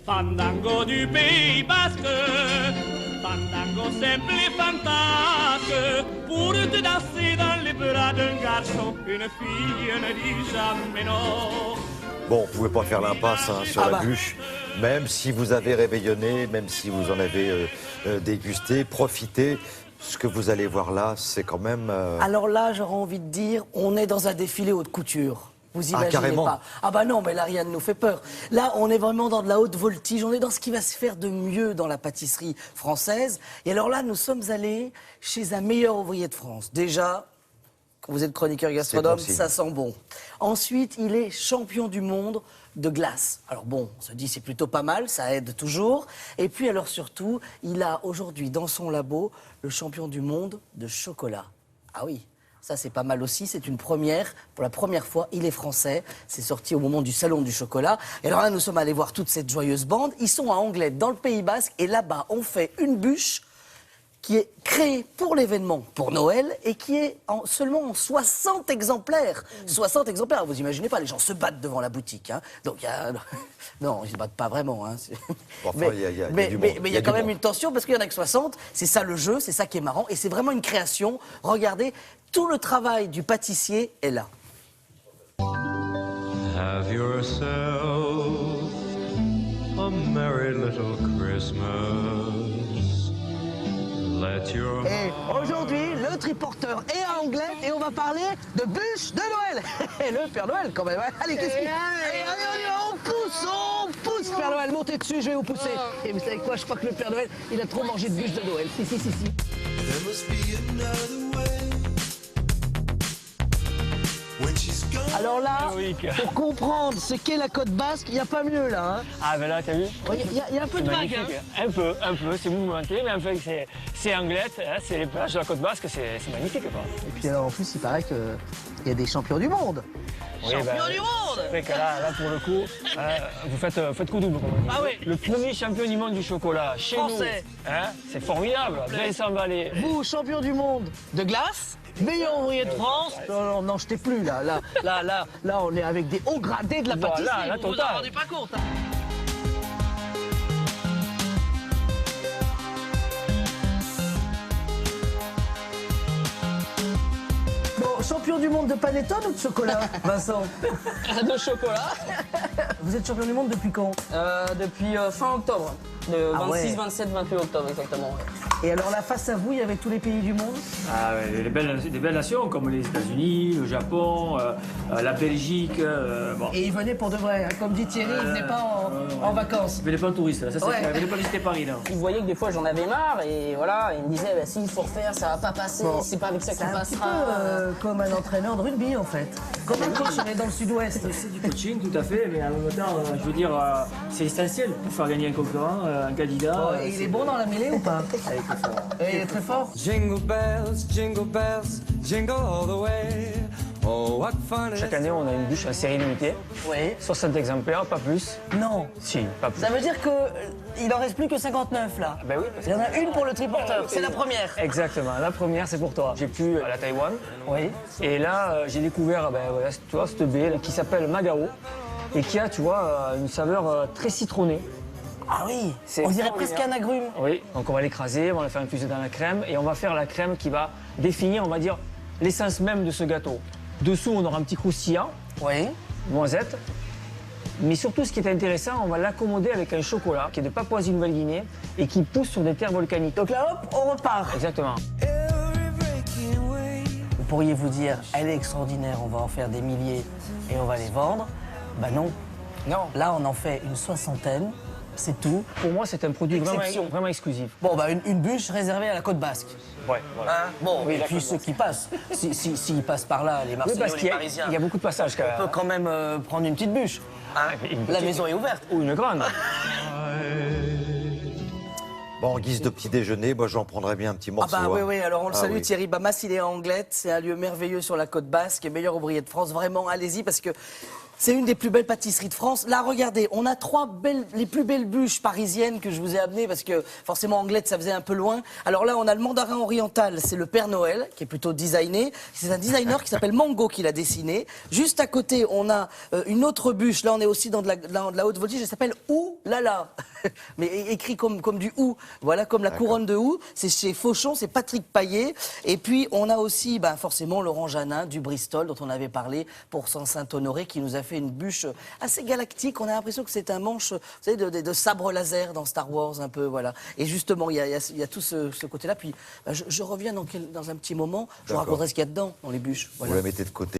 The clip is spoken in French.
Fandango du Pays Basque, fandango simple et fantasque, pour te danser dans les bras d'un garçon, une fille ne dit jamais non. Bon, vous pouvez pas faire l'impasse sur la bûche, même si vous avez réveillonné, même si vous en avez dégusté, profitez. Ce que vous allez voir là, c'est quand même... Alors là, j'aurais envie de dire, on est dans un défilé haute couture. Vous imaginez carrément. pas. Ah bah non, mais là, rien ne nous fait peur. Là, on est vraiment dans de la haute voltige. On est dans ce qui va se faire de mieux dans la pâtisserie française. Et alors là, nous sommes allés chez un meilleur ouvrier de France. Déjà, quand vous êtes chroniqueur gastronome, bon ça sent bon. Ensuite, il est champion du monde de glace. Alors bon, on se dit c'est plutôt pas mal, ça aide toujours. Et puis alors surtout, il a aujourd'hui dans son labo le champion du monde de chocolat. Ah oui. Ça, c'est pas mal aussi. C'est une première. Pour la première fois, il est français. C'est sorti au moment du Salon du Chocolat. Et alors là, nous sommes allés voir toute cette joyeuse bande. Ils sont à Anglet, dans le Pays Basque. Et là-bas, on fait une bûche qui est créée pour l'événement, pour Noël, et qui est seulement en 60 exemplaires. 60 exemplaires. Vous imaginez pas, les gens se battent devant la boutique. Hein. Donc, non, ils se battent pas vraiment. Hein. Enfin, mais il y a quand même une tension, parce qu'il y en a que 60. C'est ça le jeu, c'est ça qui est marrant. Et c'est vraiment une création. Regardez, tout le travail du pâtissier est là. Have yourself a merry little Christmas. Let your... Et aujourd'hui, le triporteur est à Anglet et on va parler de bûche de Noël. Et le Père Noël quand même. Allez, qu'est-ce qu'il... Allez, on pousse, Père Noël, montez dessus, je vais vous pousser. Et vous savez quoi, je crois que le Père Noël, il a trop mangé de bûche de Noël. Si. Alors là, pour comprendre ce qu'est la côte basque, il n'y a pas mieux là. Hein. Ah ben là, t'as vu? Il y a un peu de vague. Hein. Un peu, c'est mouvementé, mais enfin c'est Anglette, hein, c'est les plages de la côte basque, c'est magnifique. Quoi. Et puis alors en plus, il paraît qu'il y a des champions du monde. Oui, champion du monde. C'est vrai que là pour le coup, vous faites coup double. Ah oui. Le premier champion du monde du chocolat, chez Français. nous, hein, c'est formidable, Vincent Vallée. Vous, champion du monde de glace, meilleur ouvrier de France. Non, je t'ai plus là. Là, on est avec des hauts gradés de la pâtisserie. Là, vous vous en rendez pas compte. Hein. Bon, champion du monde de panettone ou de chocolat, Vincent? De chocolat. Vous êtes champion du monde depuis quand? Depuis fin octobre. Le 26, ouais. 27, 28 octobre exactement. Ouais. Et alors là, face à vous, il y avait tous les pays du monde? Ah, des belles nations comme les États-Unis, le Japon, la Belgique. Bon. Et ils venaient pour de vrai, hein. Comme dit Thierry, ils venaient pas en vacances. Ils venaient pas en touriste, ça c'est Ouais. clair. Ils venaient pas visiter Paris là. Ils voyaient que des fois j'en avais marre et voilà, ils me disaient bah, si il faut refaire, ça va pas passer, Bon. c'est pas avec ça C'est qu'on un petit peu passera. comme un entraîneur de rugby en fait. Comme un coach, on est dans le sud-ouest. C'est du coaching, tout à fait, mais en même temps, je veux dire, c'est essentiel pour faire gagner un concurrent, un candidat. Oh, et il est bon dans la mêlée ou pas? Il est très fort. Jingle bells, jingle all the way. Oh, what fun it is. Chaque année, on a une bûche en série limitée, Oui. 60 exemplaires, pas plus. Non. Si, pas plus. Ça veut dire qu'il en reste plus que 59 là. Ben oui, parce Il y en a une pour le triporteur, c'est la première. Exactement, la première c'est pour toi. J'ai pu à la Taïwan, Oui. et là j'ai découvert voilà, tu vois, cette baie là, qui s'appelle Magao, et qui a, tu vois, une saveur très citronnée. Ah oui, C'est on dirait formidable. presque un agrume. Oui, donc on va l'écraser, on va la faire infuser dans la crème, et on va faire la crème qui va définir, on va dire, l'essence même de ce gâteau. Dessous, on aura un petit croustillant, Oui. noisette. Mais surtout, ce qui est intéressant, on va l'accommoder avec un chocolat qui est de Papouasie-Nouvelle-Guinée et qui pousse sur des terres volcaniques. Donc là, hop, on repart. Exactement. Every breaking wave. Vous pourriez vous dire, elle est extraordinaire, on va en faire des milliers et on va les vendre. Bah non. Non. Là, on en fait une soixantaine, c'est tout. Pour moi, c'est un produit Exception. vraiment exclusif. Bon, bah une bûche réservée à la côte basque. Ouais, voilà. Hein, bon, Oui, et la puis côte ceux qui passent, s'ils passent par là, les Oui, Marseillais parce ou qu'il les y a- Parisiens, il y a beaucoup de passages quand on peut même. quand même prendre une petite bûche. Hein. Une La petite- maison est ouverte. Ou une grande. Bon, en guise de petit déjeuner, moi j'en prendrais bien un petit Ah morceau. bah oui, hein. oui, alors on le Ah salue, oui. Thierry Bamas, il est à Anglet, c'est un lieu merveilleux sur la côte basque, meilleur ouvrier de France, vraiment, allez-y, parce que C'est une des plus belles pâtisseries de France. Là, regardez, on a les plus belles bûches parisiennes que je vous ai amenées parce que forcément Anglette, ça faisait un peu loin. Alors là, on a le mandarin oriental, c'est le Père Noël qui est plutôt designé. C'est un designer qui s'appelle Mango qui l'a dessiné. Juste à côté, on a une autre bûche. Là, on est aussi dans de la haute voltige. Elle s'appelle Ouh là là. Mais écrit comme du hou. Voilà, comme la couronne de hou. C'est chez Fauchon, c'est Patrick Paillet. Et puis, on a aussi, forcément, Laurent Janin du Bristol dont on avait parlé pour Saint-Honoré qui nous a fait une bûche assez galactique. On a l'impression que c'est un manche, vous savez, de sabre laser dans Star Wars, un peu, voilà. Et justement, il y a tout ce côté-là. Puis, je reviens dans un petit moment. Je vous raconterai ce qu'il y a dedans, dans les bûches. Voilà. Vous la mettez de côté.